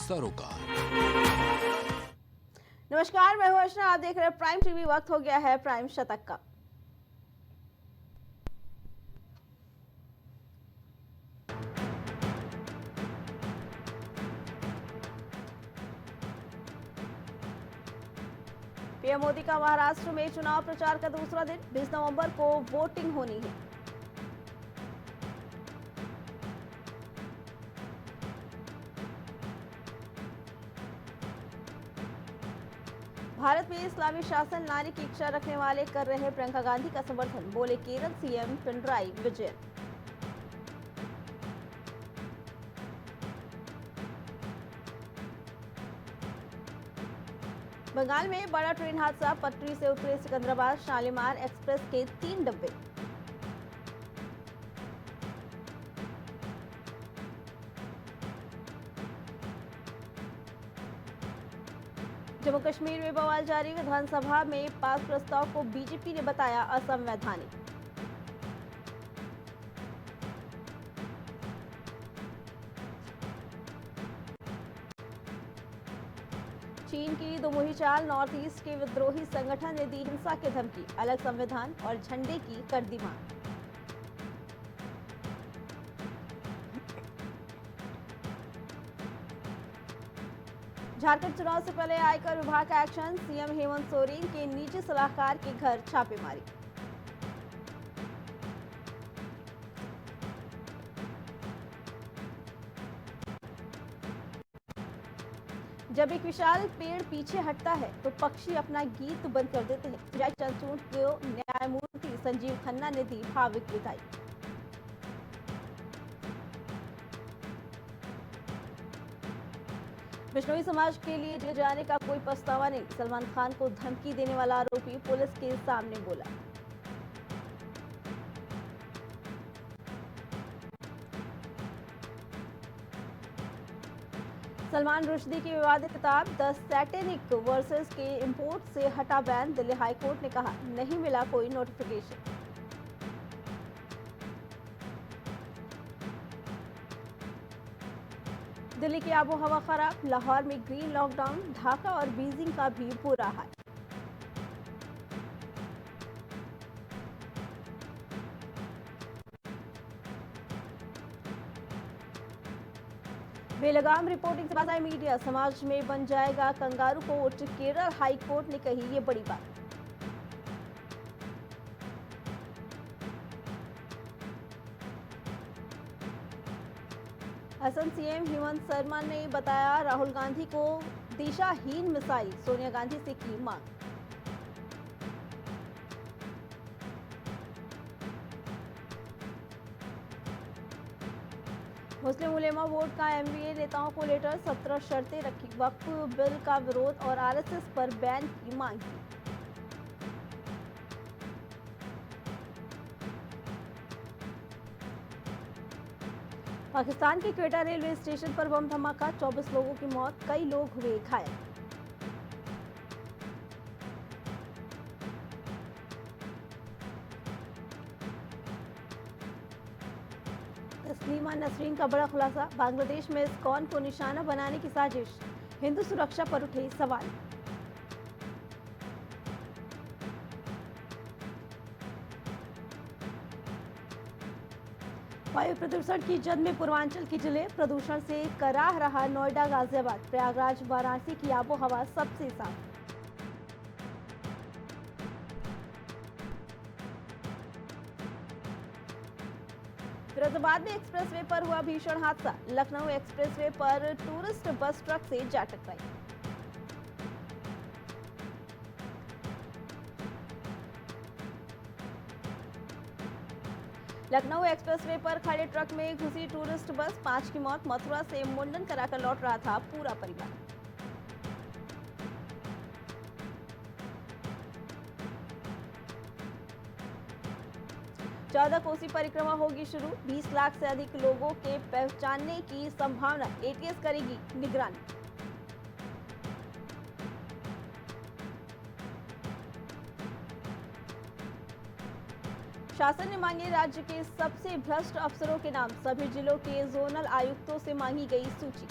सरोकार। नमस्कार, मैं हूं अर्चना। आप देख रहे हैं प्राइम टीवी। वक्त हो गया है प्राइम शतक का। पीएम मोदी का महाराष्ट्र में चुनाव प्रचार का दूसरा दिन। 20 नवंबर को वोटिंग होनी है। भारत में इस्लामी शासन लाने की इच्छा रखने वाले कर रहे प्रियंका गांधी का समर्थन, बोले केरल सीएम पिनराई विजयन। बंगाल में बड़ा ट्रेन हादसा, पटरी से उतरे सिकंदराबाद शालीमार एक्सप्रेस के 3 डब्बे। जम्मू कश्मीर में बवाल जारी, विधानसभा में पास प्रस्ताव को बीजेपी ने बताया असंवैधानिक। चीन की दोमुही चाल, नॉर्थ ईस्ट के विद्रोही संगठन ने दी हिंसा की धमकी, अलग संविधान और झंडे की कर दी मांग। झारखंड चुनाव से पहले आयकर विभाग का एक्शन, सीएम हेमंत सोरेन के निजी सलाहकार के घर छापेमारी। जब एक विशाल पेड़ पीछे हटता है तो पक्षी अपना गीत बंद कर देते हैं। जज चंद्रचूड़ को न्यायमूर्ति संजीव खन्ना ने दी भावुक विदाई। बिश्नोई समाज के लिए जेल जाने का कोई पछतावा नहीं, सलमान खान को धमकी देने वाला आरोपी पुलिस के सामने बोला। सलमान रुश्दी की विवादित किताब द सैटेनिक वर्सेस के इंपोर्ट से हटा बैन, दिल्ली हाईकोर्ट ने कहा नहीं मिला कोई नोटिफिकेशन। दिल्ली की आबोहवा खराब, लाहौर में ग्रीन लॉकडाउन, ढाका और बीजिंग का भी बुरा हाल। बेलगाम रिपोर्टिंग से बात आई मीडिया, समाज में बन जाएगा kangaroo court, Kerala high court ने कही ये बड़ी बात। असम सीएम हेमंत शर्मा ने बताया राहुल गांधी को दिशाहीन मिसाइल, सोनिया गांधी से की मांग। मुस्लिम उलेमा बोर्ड का एमबीए नेताओं को लेटर, 17 शर्तें रखी, वक्फ बिल का विरोध और आरएसएस पर बैन की मांग की। पाकिस्तान के क्वेटा रेलवे स्टेशन पर बम धमाका, 24 लोगों की मौत, कई लोग हुए घायल। तस्लीमा नसरीन का बड़ा खुलासा, बांग्लादेश में इस्कॉन को निशाना बनाने की साजिश, हिंदू सुरक्षा पर उठे सवाल। वायु प्रदूषण की जद में पूर्वांचल की जिले, प्रदूषण से कराह रहा नोएडा गाजियाबाद, प्रयागराज वाराणसी की आबोहवा सबसे साफ। फिरोजाबाद में एक्सप्रेसवे पर हुआ भीषण हादसा, लखनऊ एक्सप्रेसवे पर टूरिस्ट बस ट्रक से जा टकराई। लखनऊ एक्सप्रेसवे पर खड़े ट्रक में घुसी टूरिस्ट बस, 5 की मौत, मथुरा से मुंडन कराकर लौट रहा था पूरा परिवार। चौदह कोसी परिक्रमा होगी शुरू, 20 लाख से अधिक लोगों के पहचानने की संभावना, एटीएस करेगी निगरानी। शासन ने मांगे राज्य के सबसे भ्रष्ट अफसरों के नाम, सभी जिलों के जोनल आयुक्तों से मांगी गई सूची।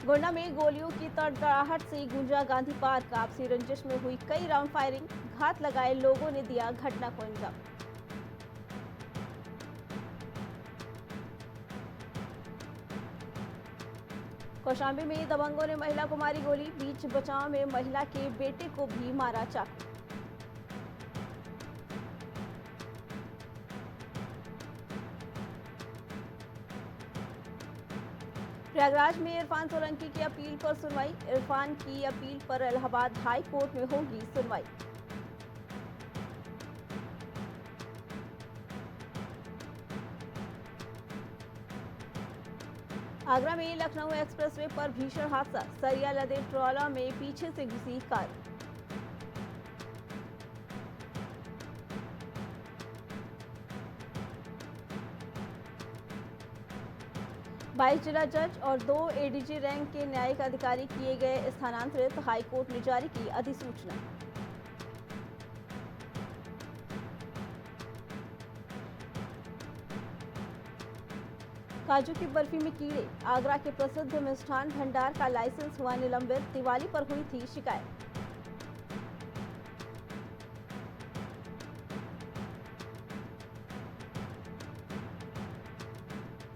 गोंडा में गोलियों की तड़तड़ाहट से गूंजा गांधी पार्क। आपसी रंजिश में हुई कई राउंड फायरिंग। घात लगाए लोगों ने दिया घटना को अंजाम। कौशाम्बी में दबंगों ने महिला को मारी गोली। बीच बचाव में महिला के बेटे को भी मारा चाकू। प्रयागराज में इरफान सोलंकी की अपील पर सुनवाई। इरफान की अपील पर इलाहाबाद हाई कोर्ट में होगी सुनवाई। आगरा में लखनऊ एक्सप्रेसवे पर भीषण हादसा। सरिया लदे ट्रॉला में पीछे से घुसी कार। बाईस जिला जज और 2 एडीजी रैंक के न्यायिक अधिकारी किए गए स्थानांतरित। हाईकोर्ट ने जारी की अधिसूचना। काजू की बर्फी में कीड़े। आगरा के प्रसिद्ध मिष्ठान भंडार का लाइसेंस हुआ निलंबित। दिवाली पर हुई थी शिकायत।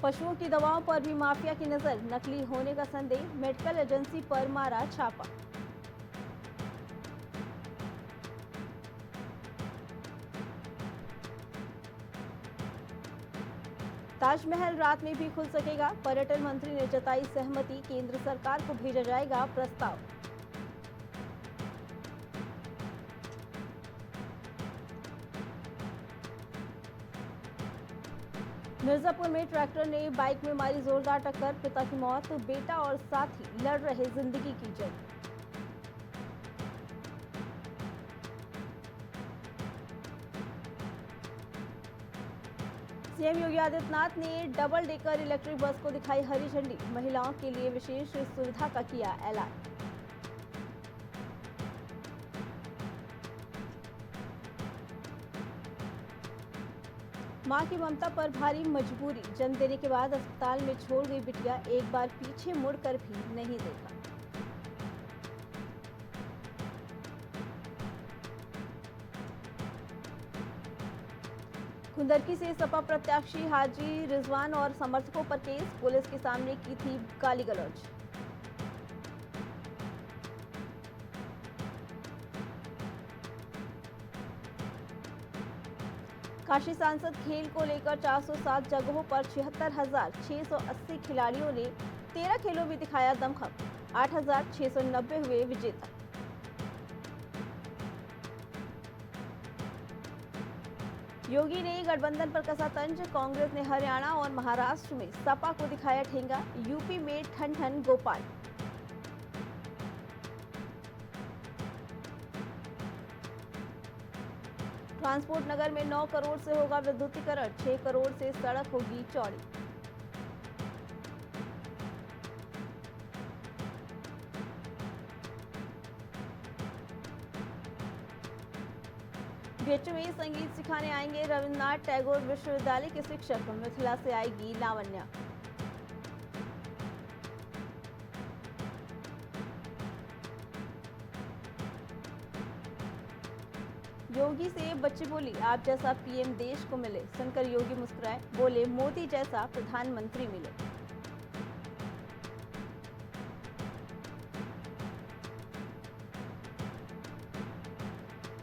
पशुओं की दवाओं पर भी माफिया की नजर। नकली होने का संदेह। मेडिकल एजेंसी पर मारा छापा। ताजमहल रात में भी खुल सकेगा। पर्यटन मंत्री ने जताई सहमति। केंद्र सरकार को भेजा जाएगा प्रस्ताव। मिर्जापुर में ट्रैक्टर ने बाइक में मारी जोरदार टक्कर। पिता की मौत। बेटा और साथी लड़ रहे जिंदगी की जंग। सीएम योगी आदित्यनाथ ने डबल डेकर इलेक्ट्रिक बस को दिखाई हरी झंडी। महिलाओं के लिए विशेष सुविधा का किया ऐलान। मां की ममता पर भारी मजबूरी। जन्म देने के बाद अस्पताल में छोड़ गई बिटिया। एक बार पीछे मुड़कर भी नहीं देखा। कुंदरकी से सपा प्रत्याशी हाजी रिजवान और समर्थकों पर केस। पुलिस के सामने की थी गाली गलौज। काशी सांसद खेल को लेकर 407 जगहों पर 76,680 खिलाड़ियों ने 13 खेलों में दिखाया दमखम। 8,690 हुए विजेता। योगी ने गठबंधन पर कसा तंज। कांग्रेस ने हरियाणा और महाराष्ट्र में सपा को दिखाया ठेंगा। यूपी में ठन ठन गोपाल। ट्रांसपोर्ट नगर में 9 करोड़ से होगा विद्युतीकरण। 6 करोड़ से सड़क होगी चौड़ी। बीएचयू में संगीत सिखाने आएंगे रविन्द्रनाथ टैगोर विश्वविद्यालय के शिक्षक। मिथिला से आएगी लावण्या। योगी से बच्ची बोली, आप जैसा पीएम देश को मिले। सुनकर योगी मुस्कुराए, बोले मोदी जैसा प्रधानमंत्री मिले।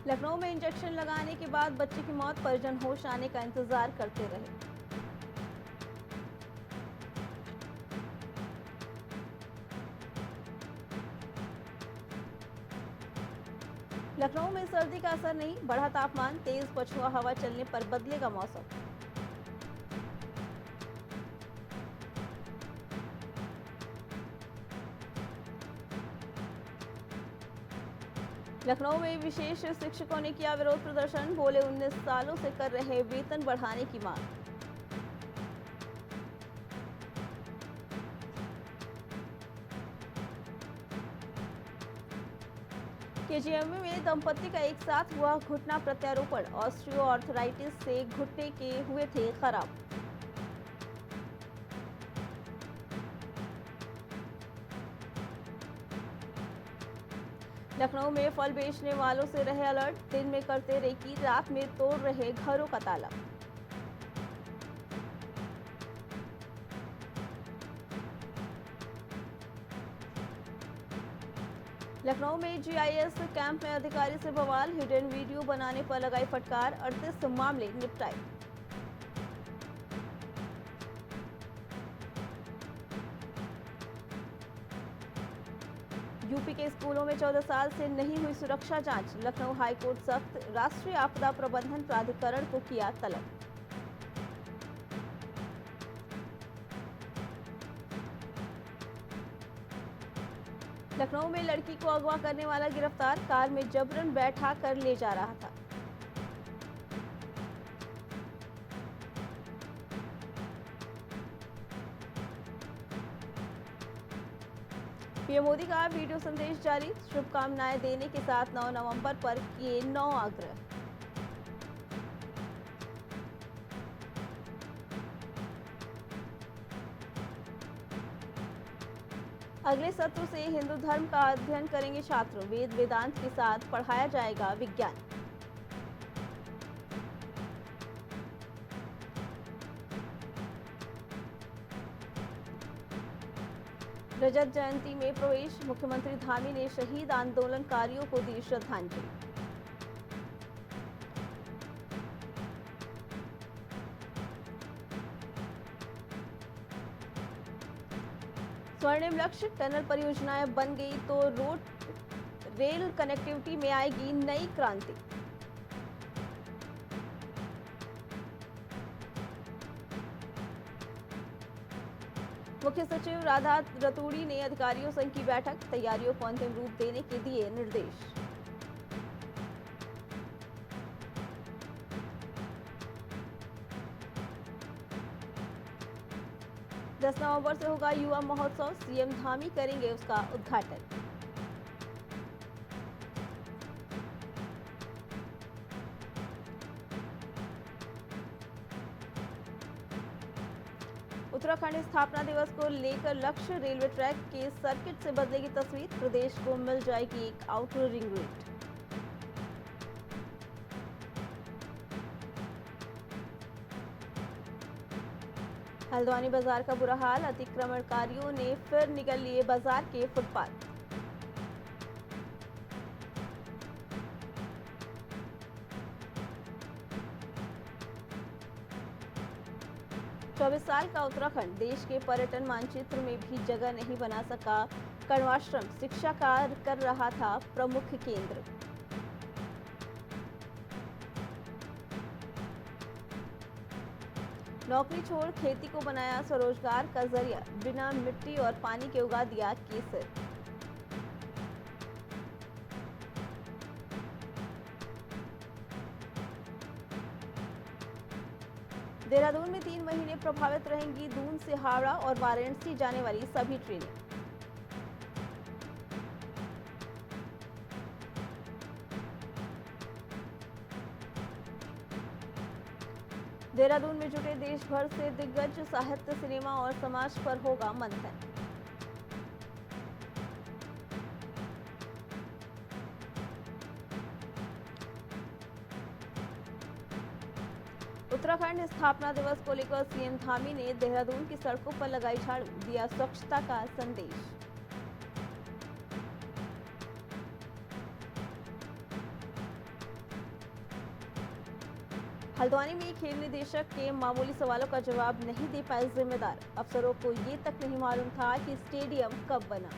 लखनऊ में इंजेक्शन लगाने के बाद बच्चे की मौत। परिजन होश आने का इंतजार करते रहे। लखनऊ में सर्दी का असर नहीं। बढ़ा तापमान। तेज पछुआ हवा चलने पर बदलेगा मौसम। लखनऊ में विशेष शिक्षकों ने किया विरोध प्रदर्शन। बोले 19 सालों से कर रहे वेतन बढ़ाने की मांग। केजीएमयू में दंपति का एक साथ हुआ घुटना प्रत्यारोपण। ऑस्टियो आर्थराइटिस से घुटने के हुए थे खराब। लखनऊ में फल बेचने वालों से रहे अलर्ट, दिन में करते रेकी, रात में तोड़ रहे घरों का ताला। लखनऊ में जीआईएस कैंप में अधिकारी से बवाल, हिडन वीडियो बनाने पर लगाई फटकार, 38 मामले निपटाए। यूपी के स्कूलों में 14 साल से नहीं हुई सुरक्षा जांच, लखनऊ हाईकोर्ट सख्त, राष्ट्रीय आपदा प्रबंधन प्राधिकरण को किया तलब। लखनऊ में लड़की को अगवा करने वाला गिरफ्तार, कार में जबरन बैठा कर ले जा रहा था। पीएम मोदी का वीडियो संदेश जारी, शुभकामनाएं देने के साथ 9 नवंबर पर किए 9 आग्रह। अगले सत्र से हिंदू धर्म का अध्ययन करेंगे छात्र, वेद वेदांत के साथ पढ़ाया जाएगा विज्ञान। रजत जयंती में प्रवेश, मुख्यमंत्री धामी ने शहीद आंदोलनकारियों को दी श्रद्धांजलि। स्वर्णिम लक्ष्य, टनल परियोजनाएं बन गई तो रोड रेल कनेक्टिविटी में आएगी नई क्रांति। मुख्य सचिव राधा रतूड़ी ने अधिकारियों संग की बैठक, तैयारियों को अंतिम रूप देने के दिए निर्देश। दस नवंबर से होगा युवा महोत्सव, सीएम धामी करेंगे उसका उद्घाटन। उत्तराखंड स्थापना दिवस को लेकर लक्ष्य, रेलवे ट्रैक के सर्किट से बदलेगी तस्वीर, प्रदेश को मिल जाएगी एक आउटर रिंग रोड। हल्द्वानी बाजार का बुरा हाल, अतिक्रमणकारियों ने फिर निगल लिए बाजार के फुटपाथ। चौबीस साल का उत्तराखंड देश के पर्यटन मानचित्र में भी जगह नहीं बना सका, कण्वाश्रम शिक्षा कार्य कर रहा था प्रमुख केंद्र। नौकरी छोड़ खेती को बनाया स्वरोजगार का जरिया, बिना मिट्टी और पानी के उगा दिया केसर। देहरादून में 3 महीने प्रभावित रहेंगी दून से हावड़ा और वाराणसी जाने वाली सभी ट्रेनें। देहरादून में जुटे देश भर से दिग्गज, साहित्य, सिनेमा और समाज पर होगा मंथन। उत्तराखंड स्थापना दिवस को लेकर सीएम धामी ने देहरादून की सड़कों पर लगाई झाड़ू, दिया स्वच्छता का संदेश। हल्द्वानी में खेल निदेशक के मामूली सवालों का जवाब नहीं दे पाए जिम्मेदार, अफसरों को ये तक नहीं मालूम था कि स्टेडियम कब बना।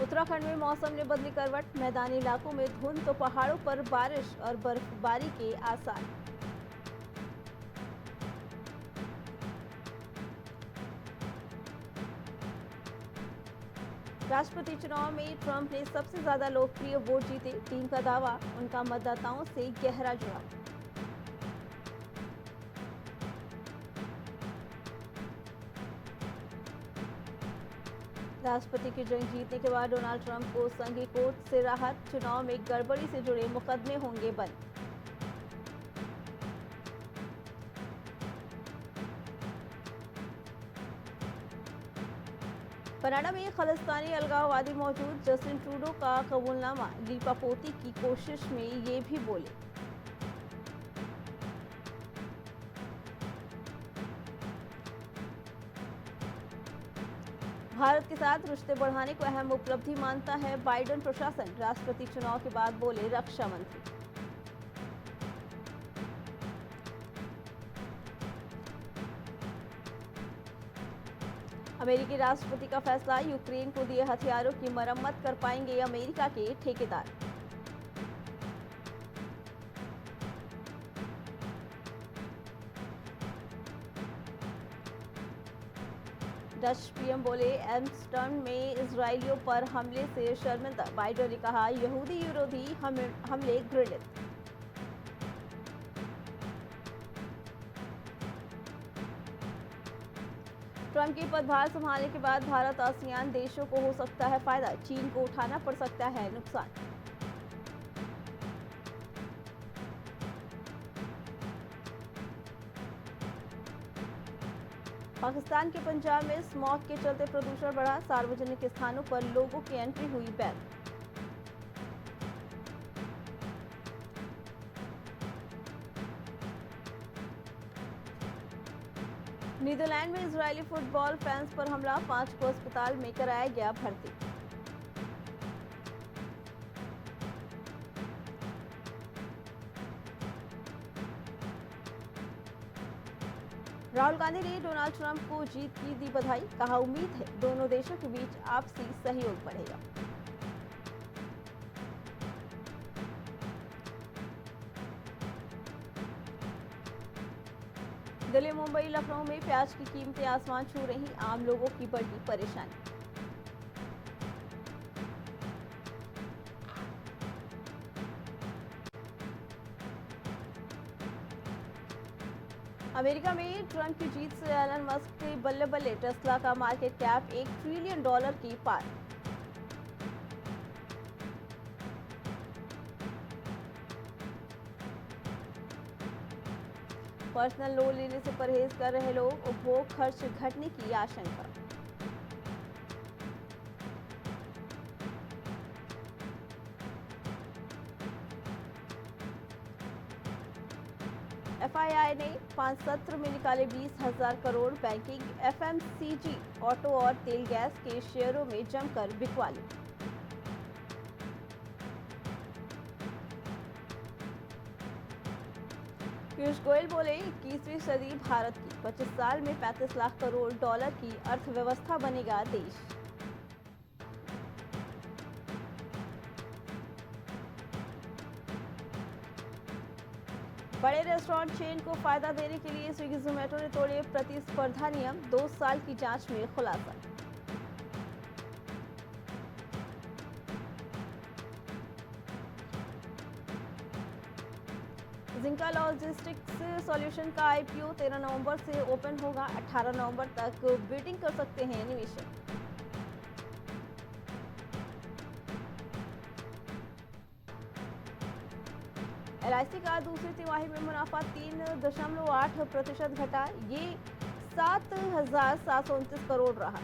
उत्तराखंड में मौसम ने बदली करवट, मैदानी इलाकों में धुंध तो पहाड़ों पर बारिश और बर्फबारी के आसार। राष्ट्रपति चुनाव में ट्रंप ने सबसे ज्यादा लोकप्रिय वोट जीते, टीम का दावा, उनका मतदाताओं से गहरा जुड़ाव। राष्ट्रपति की जंग जीतने के बाद डोनाल्ड ट्रंप को संघीय कोर्ट से राहत, चुनाव में गड़बड़ी से जुड़े मुकदमे होंगे बंद। कनाडा में खालिस्तानी अलगाववादी मौजूद जस्टिन ट्रूडो का कबूलनामा लीपापोती की कोशिश में ये भी बोले। भारत के साथ रिश्ते बढ़ाने को अहम उपलब्धि मानता है बाइडेन प्रशासन, राष्ट्रपति चुनाव के बाद बोले रक्षा मंत्री। अमेरिकी राष्ट्रपति का फैसला, यूक्रेन को दिए हथियारों की मरम्मत कर पाएंगे अमेरिका के ठेकेदार। डच पीएम बोले एम्स्टर्डम में इजरायलियों पर हमले से शर्मिंदा। बाइडेन ने कहा यहूदी विरोधी हमले घृणित। ट्रंप की पदभार संभालने के बाद भारत आसियान देशों को हो सकता है फायदा, चीन को उठाना पड़ सकता है नुकसान। पाकिस्तान के पंजाब में स्मॉग के चलते प्रदूषण बढ़ा, सार्वजनिक स्थानों पर लोगों की एंट्री हुई बैन। नीदरलैंड में इजरायली फुटबॉल फैंस पर हमला, 5 को अस्पताल में कराया गया भर्ती। राहुल गांधी ने डोनाल्ड ट्रंप को जीत की दी बधाई, कहा उम्मीद है दोनों देशों के बीच आपसी सहयोग बढ़ेगा। दिल्ली, मुंबई, लखनऊ में प्याज की कीमतें आसमान छू रही, आम लोगों की बढ़ी परेशानी। अमेरिका में ट्रंप की जीत से एलन मस्क के बल्ले बल्ले, टेस्ला का मार्केट कैप $1 ट्रिलियन की पार। पर्सनल लोन लेने से परहेज कर रहे लोग, उपभोग खर्च घटने की आशंका। एफआईआई ने 5 सत्र में निकाले 20,000 करोड़, बैंकिंग, एफएमसीजी, ऑटो और तेल गैस के शेयरों में जमकर बिकवाली। पीयूष गोयल बोले 21वीं सदी भारत की, 25 साल में $35 लाख करोड़ की अर्थव्यवस्था बनेगा देश। बड़े रेस्टोरेंट चेन को फायदा देने के लिए स्विगी जोमेटो ने तोड़े प्रतिस्पर्धा नियम, 2 साल की जांच में खुलासा। जिंका लॉजिस्टिक्स सॉल्यूशन का आईपीओ 13 नवंबर से ओपन होगा, 18 नवंबर तक बिडिंग कर सकते हैं निवेशक। एलआईसी का दूसरी तिमाही में मुनाफा 3.8% घटा, ये 7,729 करोड़ रहा।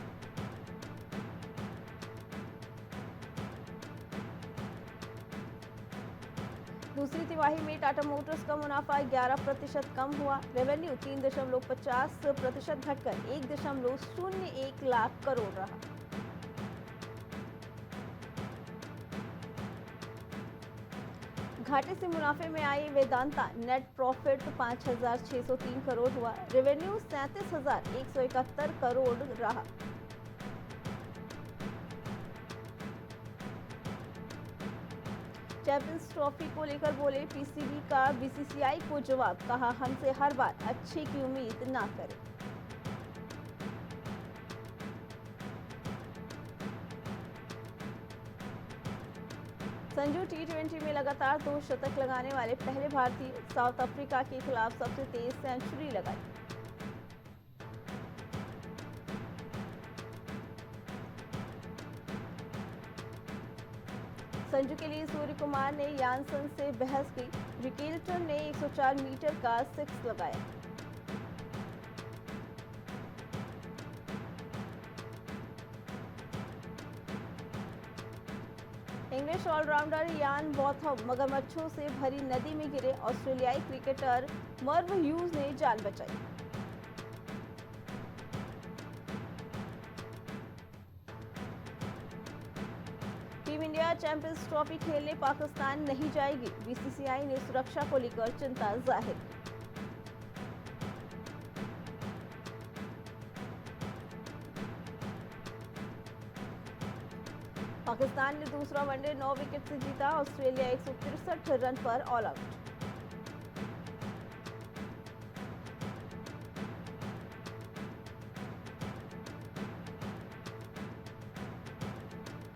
दूसरी तिमाही में टाटा मोटर्स का मुनाफा 11% कम हुआ, रेवेन्यू 3.50% घटकर 1.01 लाख करोड़ रहा। घाटे से मुनाफे में आई वेदांता, नेट प्रॉफिट 5,603 करोड़ हुआ, रेवेन्यू 37,171 करोड़ रहा। चैंपियंस ट्रॉफी को लेकर बोले पीसीबी का बीसीसीआई को जवाब, कहा हमसे हर बार अच्छे की उम्मीद ना करें। संजू टी20 में लगातार 2 शतक लगाने वाले पहले भारतीय, साउथ अफ्रीका के खिलाफ सबसे तेज सेंचुरी लगाई। संजू के लिए सूर्य कुमार ने यानसन से बहस की, रिकेल्टन ने 104 मीटर का 6 लगाया। इंग्लिश ऑलराउंडर यान बॉथम मगरमच्छों से भरी नदी में गिरे। ऑस्ट्रेलियाई क्रिकेटर मर्व ह्यूज ने जान बचाई। टीम इंडिया चैंपियंस ट्रॉफी खेलने पाकिस्तान नहीं जाएगी। बीसीसीआई ने सुरक्षा को लेकर चिंता जाहिर की। पाकिस्तान ने दूसरा वनडे 9 विकेट से जीता। ऑस्ट्रेलिया 163 रन पर ऑल आउट।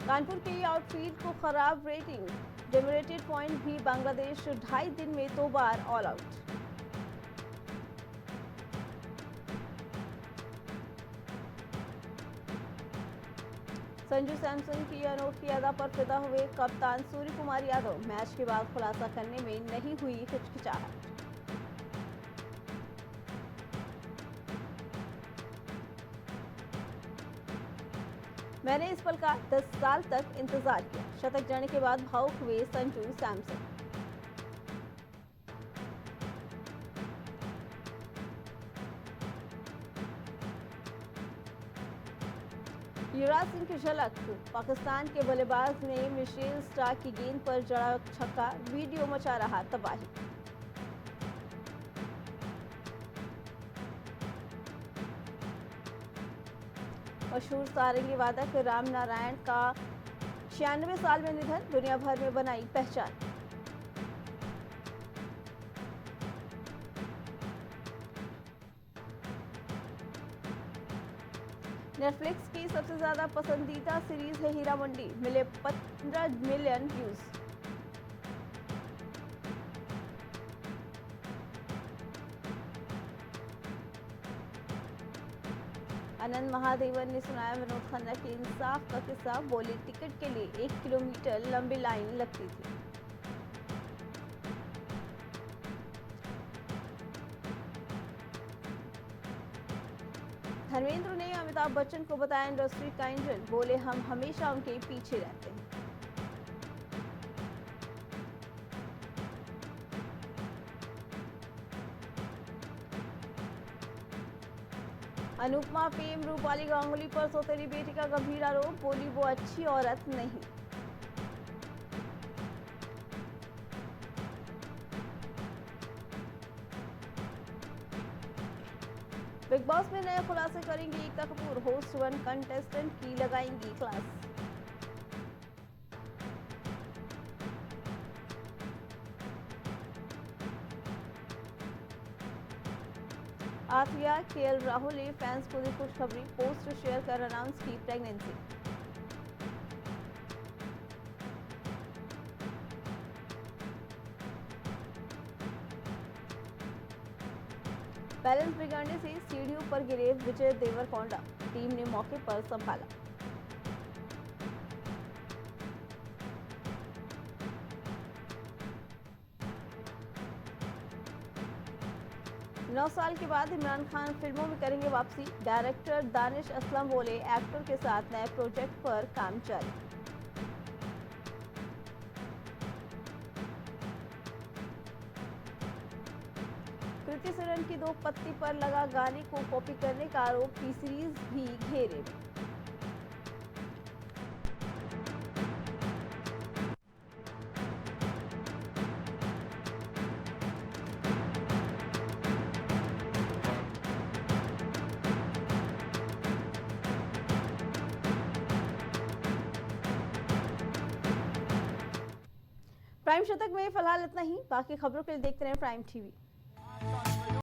कानपुर की आउटफील्ड को खराब रेटिंग। डेमोरेटेड पॉइंट भी बांग्लादेश 2.5 दिन में 2 बार ऑल आउट। संजू सैमसन की अनोखी अदा पर फिदा हुए कप्तान सूर्य कुमार यादव। मैच के बाद खुलासा करने में नहीं हुई हिचकिचाहट। मैंने इस पल का 10 साल तक इंतजार किया। शतक जड़ने के बाद भावुक हुए संजू सैमसन। युवराज सिंह की झलक। पाकिस्तान के बल्लेबाज ने मिशेल स्टार्क की गेंद पर जड़ा छक्का। वीडियो मचा रहा तबाही। मशहूर सारंगी वादक राम नारायण का 96 साल में निधन। दुनिया भर में बनाई पहचान। नेटफ्लिक्स की सबसे ज्यादा पसंदीदा सीरीज है हीरा मंडी। मिले 15 मिलियन व्यूज। आनंद महादेवन ने सुनाया विनोद खन्ना के इंसाफ का किस्सा। बोले टिकट के लिए 1 किलोमीटर लंबी लाइन लगती थी। धर्मेंद्र ने अमिताभ बच्चन को बताया इंडस्ट्री का इंजन। बोले हम हमेशा उनके पीछे रहते हैं। अनुपमा फेम रूपाली गांगुली पर सौतेली बेटी का गंभीर आरोप। बोली वो अच्छी औरत नहीं। बिग बॉस में नए खुलासे करेंगी एकता कपूर। होस्ट 1 कंटेस्टेंट की लगाएंगी क्लास। आथिया केएल राहुल ने फैंस को दी खुशखबरी। पोस्ट शेयर कर अनाउंस की प्रेगनेंसी। बैलेंस बिगड़ने से सीढ़ियों पर गिरे विजय देवरकोंडा। टीम ने मौके पर संभाला। नौ साल के बाद इमरान खान फिल्मों में करेंगे वापसी। डायरेक्टर दानिश असलम बोले एक्टर के साथ नए प्रोजेक्ट पर काम जारी। कृति सेनन की 2 पत्ती पर लगा गाने को कॉपी करने का आरोप। टी सीरीज भी घेरे में। प्राइम शतक में फिलहाल इतना ही। बाकी खबरों के लिए देखते रहें प्राइम टीवी।